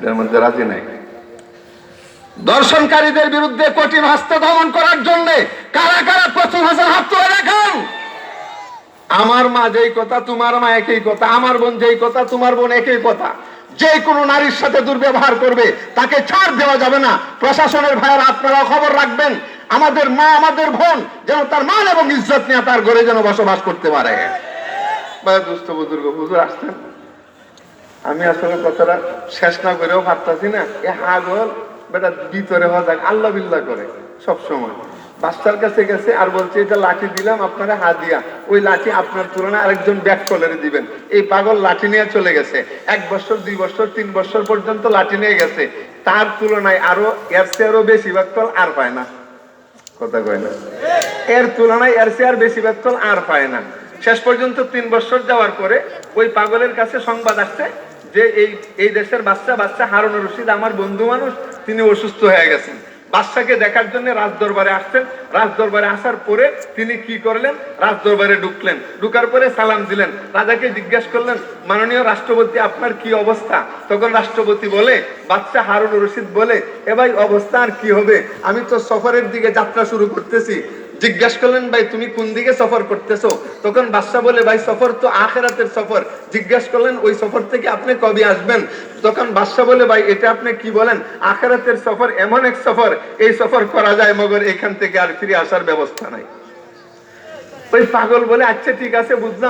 এটার মধ্যে রাজি নাই। দর্শনকারীদের বিরুদ্ধে কঠিন হস্তে দমন করার জন্য কারা কারা প্রথম হাজার হাত তুলে রাখেন। আমার মা যেই কথা তোমার মা একই কথা, আমার বোন যেই কথা তোমার বোন একই কথা। যে কোনো নারীর সাথে দুর্ব্যবহার করবে তাকে ছাড় দেওয়া যাবে না। প্রশাসনের ভাইয়েরা আপনারা খবর রাখবেন, আমাদের মা আমাদের বোন যেন তার মান এবং ইজ্জত নিয়ে তার ঘরে যেন বসবাস করতে পারে। দুস্থ বুজুর্গ হুজুর আসছেন, আমি আসলে কথাটা শেষ না করেও ভাবতাছি না। এ হাগল বেটা ভিতরে হওয়া যাক আল্লাহ বিল্লাহ করে সব সময়। বাচ্চার কাছে গেছে আর বলছে এটা লাঠি দিলাম আপনারা হাদিয়া, ওই লাঠি আপনার তুলনায় আরেকজন ব্যাক কলারে দিবেন। এই পাগল লাঠি নিয়ে চলে গেছে, 1 বছর 2 বছর 3 বছর পর্যন্ত লাঠি নিয়ে গেছে। তার তুলনায় আরো এর চেয়ে আরো বেশি ব্যক্তল আর পায় না। কথা কয় না? এর তুলনায় এর চেয়ে আর বেশি ব্যক্তল আর পায় না। শেষ পর্যন্ত 3 বছর যাওয়ার পরে ওই পাগলের কাছে সংবাদ আসছে যে এই দেশের বাচ্চা হারুন রশিদ আমার বন্ধু মানুষ, তিনি অসুস্থ হয়ে গেছেন। বাদশাকে দেখার জন্য রাজদরবারে আসছেন। রাজদরবারে আসার পরে তিনি কি করলেন, রাজদরবারে ঢুকলেন। ঢুকার পরে সালাম দিলেন। রাজাকে জিজ্ঞেস করলেন, মাননীয় রাষ্ট্রপতি আপনার কি অবস্থা? তখন রাষ্ট্রপতি বলে, বাদশা হারুন রশিদ বলে, এ ভাই অবস্থা আর কি হবে, আমি তো সফরের দিকে যাত্রা শুরু করতেছি। জিজ্ঞাসা করলেন, ভাই তুমি কোন দিকে সফর করতেছো? তখন বাদশাহ বলে, ভাই সফর তো আখিরাতের সফর। জিজ্ঞাসা করলেন, ওই সফর থেকে আপনি কবে আসবেন? তখন বাদশাহ বলে, ভাই এটা আপনি কি বলেন? আখিরাতের সফর এমন এক সফর, এই সফর করা যায় মগর এখান থেকে আর ফিরে আসার ব্যবস্থা নাই। ওই পাগল বলে, আচ্ছা ঠিক আছে বুঝলাম।